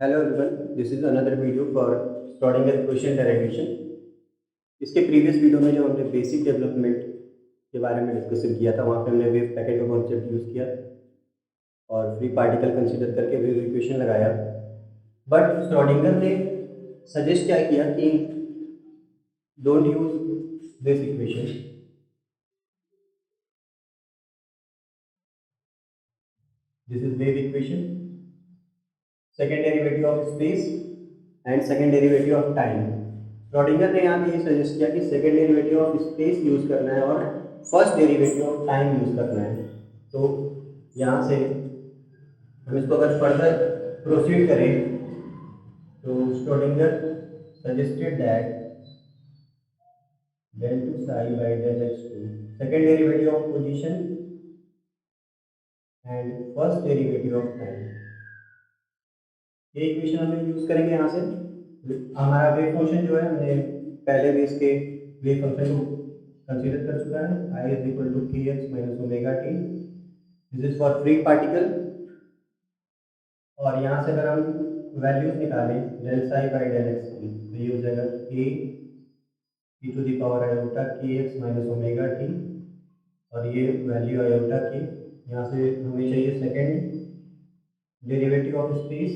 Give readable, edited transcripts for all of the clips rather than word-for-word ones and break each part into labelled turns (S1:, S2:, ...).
S1: Hello everyone, this is another video for Schrödinger equation derivation. इसके previous video में जो हमने बेसिक डेवलपमेंट के बारे में डिस्कशन किया था, वहाँ पे हमने वेव पैकेट का कॉन्सेप्ट यूज़ किया और फ्री पार्टिकल कंसीडर करके वेव इक्वेशन लगाया। बट श्रोडिंगर ने सजेस्ट क्या किया कि don't use this equation. This is wave equation, second derivative of space and second derivative of time. Schrodinger ने यहाँ पे ये सजेस्ट किया कि second derivative of space use करना है और first derivative of time use करना है। तो यहाँ से हम इसको अगर फर्दर प्रोसीड करें तो Schrodinger suggested that del 2 psi by del x2 second derivative of position and first derivative of time। ये इक्वेशन हम यूज करेंगे। यहाँ से हमारा वेव फंक्शन जो है, हमने पहले भी इसके वेव फंक्शन को कंसीडर कर चुका है। I is equal to k x minus omega t. This is for free particle. और यहाँ से अगर हम वैल्यूज निकालें del psi by del x की, तो ये हो जाएगा के e to the power iota k x minus omega t, और ये वैल्यू आयोटा की। यहाँ से हमें चाहिए सेकेंड डेरिवेटिव ऑफ स्पेस,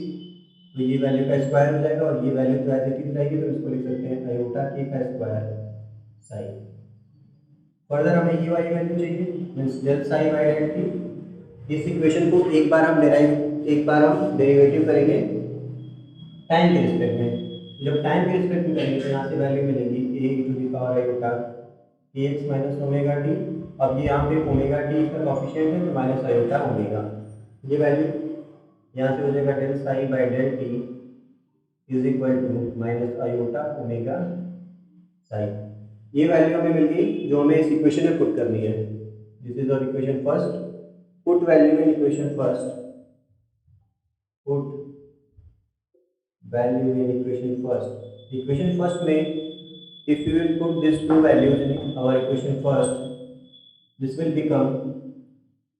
S1: तो ये वैल्यू का स्क्वायर हो जाएगा और ये वैल्यू तो एज इट इज रहेगी, तो इसको लिख सकते हैं आयोटा के का स्क्वायर साई। फर्दर हमें ये वाली वैल्यू चाहिए means del psi by del t. इस इक्वेशन को एक बार हम डेरिवेटिव करेंगे टाइम के रिस्पेक्ट में। जब टाइम के रिस्पेक्ट में करेंगे तो यहाँ से वैल्यू मिलेगी ए to the power iota k x minus omega T. अब ये यहाँ पे ओमेगा टी का कॉफिशिएंट है, तो माइनस आयोटा ओमेगा। ये वैल्यू यहाँ से हो जाएगा del psi by del t is equal to minus iota omega psi. ये वैल्यू हमें मिल गई जो हमें इस इक्वेशन में पुट करनी है। This is our equation first. Put value in equation first. Put value in equation first. Equation first में if you will put these two values in our equation first, this will become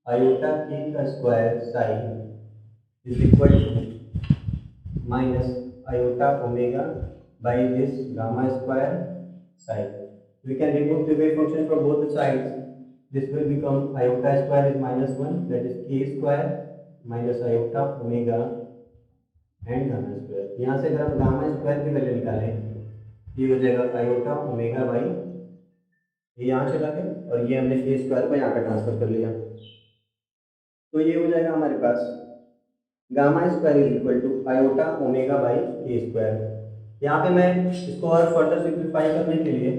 S1: iota k का square psi is equal to minus iota omega by this gamma square psi. We can remove the wave function from both the sides. This will become iota square is minus 1, that is k square minus iota omega and gamma square। यहाँ से अगर हम gamma square की value निकालें, ये हो जाएगा iota omega by, ये यहाँ चला गया और ये हमने के स्क्वायर को यहाँ पर ट्रांसफर कर लिया, तो ये हो जाएगा हमारे पास gamma square is equal to iota omega by K square. यहाँ पे मैं इसको और फर्दर सिंप्लीफाई करने के लिए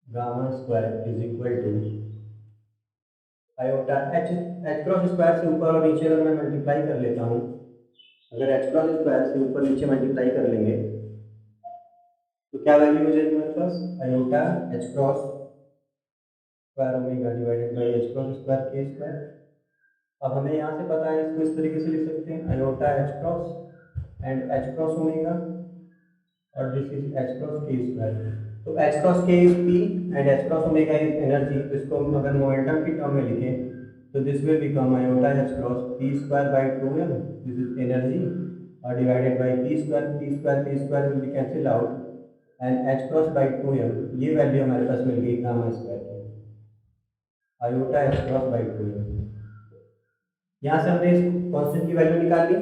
S1: gamma square is equal to iota H cross square से ऊपर और नीचे अगर मैं मल्टीप्लाई कर लेता हूँ, अगर एच क्रॉस स्क्वायर से ऊपर नीचे मल्टीप्लाई कर लेंगे तो क्या वैल्यू हो जाएगी हमारे पास iota H cross square omega divided by H cross square K square. अब हमें यहाँ से पता है, इसको इस तरीके से लिख सकते हैं iota H cross and H cross omega और दिस इज एच क्रॉस के स्क्वायर। तो एच क्रॉस के is P and H cross omega is energy. तो इसको हम अगर मोमेंटम की टर्म में लिखें तो this will become iota H cross P square by 2m, this is energy, और divided by P square will be cancel out and H cross by 2m। ये वैल्यू हमारे पास मिल गई गामा स्क्वायर की, iota H cross by 2m। यहाँ से हमने इस कांस्टेंट की वैल्यू निकाल ली।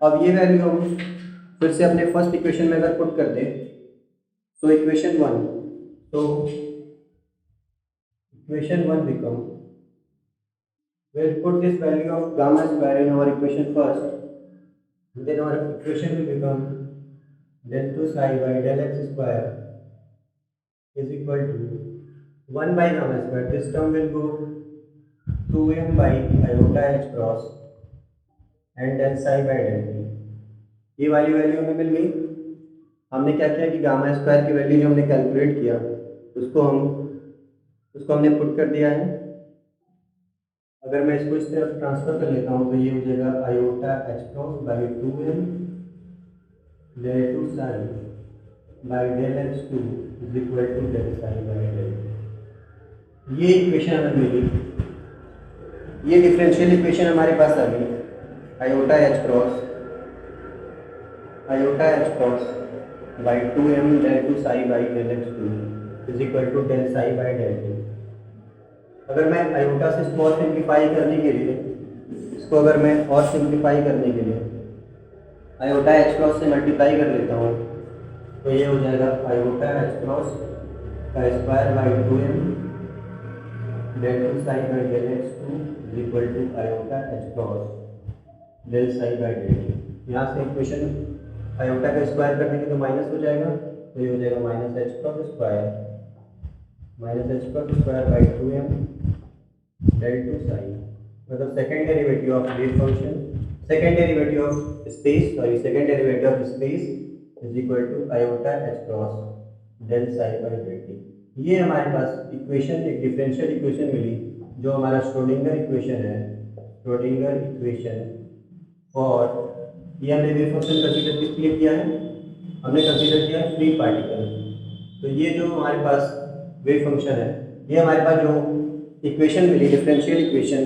S1: अब ये वैल्यू हम फिर से अपने फर्स्ट इक्वेशन में अगर पुट कर दें तो equation one become, we'll put this value of gamma square in our equation first, then our equation will become del 2 psi by del x square is equal to 1 by gamma square. This term will go 2m by iota h cross and del psi by del t। ये वाली value हमें मिल गई। हमने क्या किया कि gamma square की वैल्यू जो हमने कैलकुलेट किया उसको हमने पुट कर दिया है। अगर मैं इसको इस तरफ ट्रांसफर कर लेता हूँ तो ये हो जाएगा iota H cross by 2m del 2 psi by del x2 is equal to del psi by del t। ये इक्वेशन हमें मिली, ये डिफरेंशियल इक्वेशन हमारे पास आ गई iota H cross iota H cross by 2m del two psi by del x two is equal to del psi by del t. अगर मैं आयोटा से इसको और सिंप्लीफाई करने के लिए आयोटा एच क्रॉस से मल्टीप्लाई कर लेता हूँ, तो ये हो जाएगा आयोटा एच क्रॉस का square by 2m del two psi by del x two is equal to iota H cross del psi by del t. यहाँ से इक्वेशन आयोटा का स्क्वायर करने के तो माइनस हो जाएगा, तो ये हो जाएगा minus H cross square by 2m del two psi, मतलब second derivative of space is equal to iota H cross del psi by del T. ये हमारे पास इक्वेशन, एक डिफरेंशियल इक्वेशन मिली जो हमारा श्रोडिंगर इक्वेशन है। श्रोडिंगर इक्वेशन फॉर, ये हमने वेव फंक्शन कंसीडर किस लिए किया है, हमने कंसीडर किया है फ्री पार्टिकल। तो ये जो हमारे पास वेव फंक्शन है, ये हमारे पास जो इक्वेशन मिली डिफरेंशियल इक्वेशन,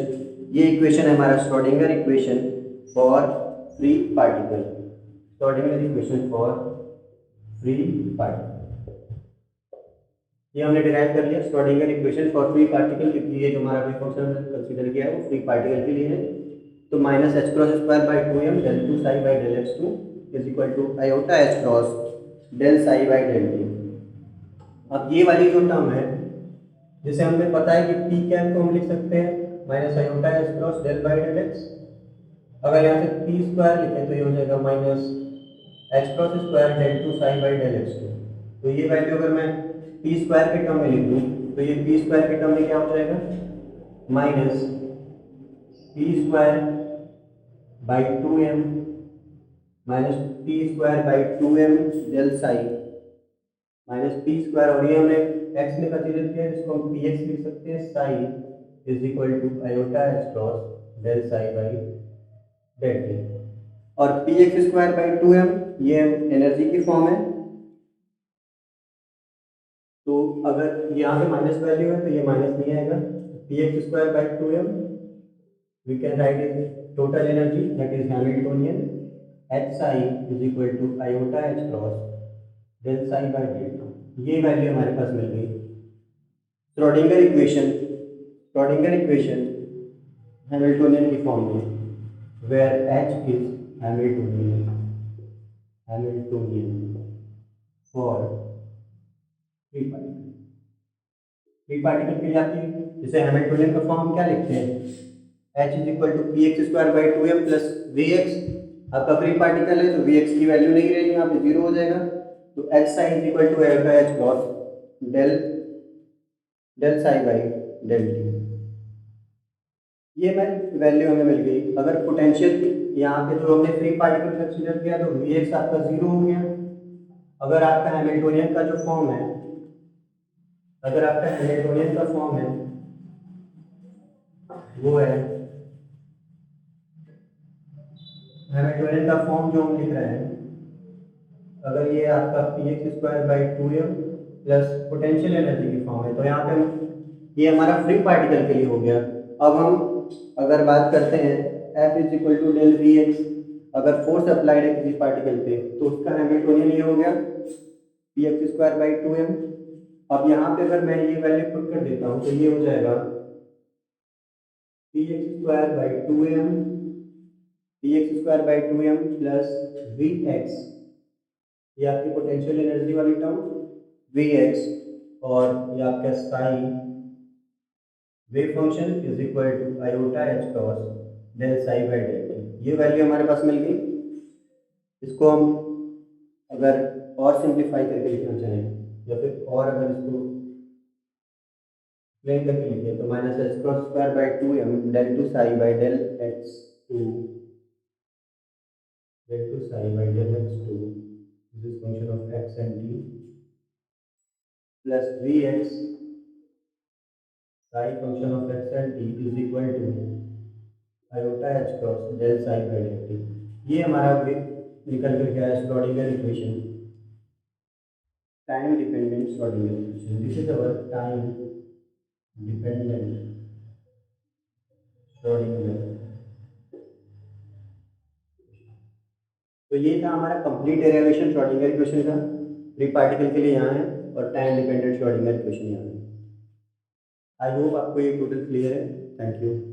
S1: ये इक्वेशन है हमारा Schrodinger equation for free particle. Schrodinger equation for free particle, ये हमने डिराइव कर लिया Schrodinger equation for free particle, क्योंकि ये जो हमारा वेव फंक्शन कंसीडर किया है वो फ्री पार्टिकल के लिए है। तो minus H cross square by 2m del two psi by del x two is equal to iota H cross del psi by del t. अब ये वाली जो टर्म है, जिसे हमें पता है कि पी कैप को हम लिख सकते हैं minus iota H cross del by del x. अगर यहाँ से पी स्क्वायर लिखें तो ये हो जाएगा minus H cross square del two psi by del x two. तो ये वैल्यू अगर मैं पी स्क्वायर के टर्म में लिख दूँ तो ये पी स्क्वायर के टर्म में क्या हो जाएगा, minus p square by 2m minus p square by 2m del psi minus p square, और ये हमने एक्स में कंसीडर किया है जिसको हम पी एक्स लिख सकते हैं, psi is equal to iota H cross del psi by del T. और P x square by 2m ये एनर्जी की फॉर्म है, तो अगर यहाँ पे माइनस वैल्यू है तो ये माइनस नहीं आएगा। P x square by 2m we can write is total energy that is Hamiltonian h psi is equal to iota H cross del psi by del T. ये वैल्यू हमारे पास मिल गई। श्रोडिंगर इक्वेशन हैमिल्टोनियन की form में, where h is Hamiltonian for free particle. Free particle के लिए आपकी जैसे हैमिल्टोनियन का फॉर्म हम क्या लिखते हैं, h is equal to p x square by 2m plus v x. आपका फ्री पार्टिकल है तो वी एक्स की वैल्यू नहीं रहेगी, यहाँ पे जीरो हो जाएगा। तो h psi is equal to iota H cross del psi by del T. ये वैल्यू हमें मिल गई। अगर पोटेंशियल यहाँ पे जो हमने फ्री पार्टिकल कंसीडर किया तो वी एक्स आपका जीरो हो गया। अगर आपका हैमिल्टोनियन का जो फॉर्म है, वो है हैमिल्टोनियन का फॉर्म जो हम लिख रहे हैं, अगर ये आपका P x square by 2m plus potential energy की फॉर्म है, तो यहाँ पे ये हमारा फ्री पार्टिकल के लिए हो गया। अब हम अगर बात करते हैं F is equal to del v x, अगर फोर्स अप्लाइड है किसी पार्टिकल पे तो उसका हैमिल्टोनियन ये हो गया P x square by 2m। अब यहाँ पे अगर मैं ये वैल्यू पुट कर देता हूँ तो ये हो जाएगा p x square by 2m plus v x, ये आपकी पोटेंशियल एनर्जी वाली टर्म वी एक्स, और ये आपका psi wave function is equal to iota H cross del psi by del T. ये वैल्यू हमारे पास मिल गई। इसको हम अगर और सिंप्लीफाई करके लिखना चाहें या फिर और अगर इसको प्लेन करके लिखें तो minus H cross square by 2m del two psi by del x two this is function of x and t plus vx psi function of x and t is equal to iota h cross del psi by del t। ये हमारा निकल कर क्या है, Schrodinger equation, time dependent Schrodinger equation. This is our time dependent Schrodinger तो ये था हमारा कंप्लीट डेरिवेशन श्रोडिंगर इक्वेशन का। फ्री पार्टिकल के लिए यहाँ है और टाइम डिपेंडेंट श्रोडिंगर इक्वेशन यहाँ है। आई होप आपको ये टोटल क्लियर है। Thank you.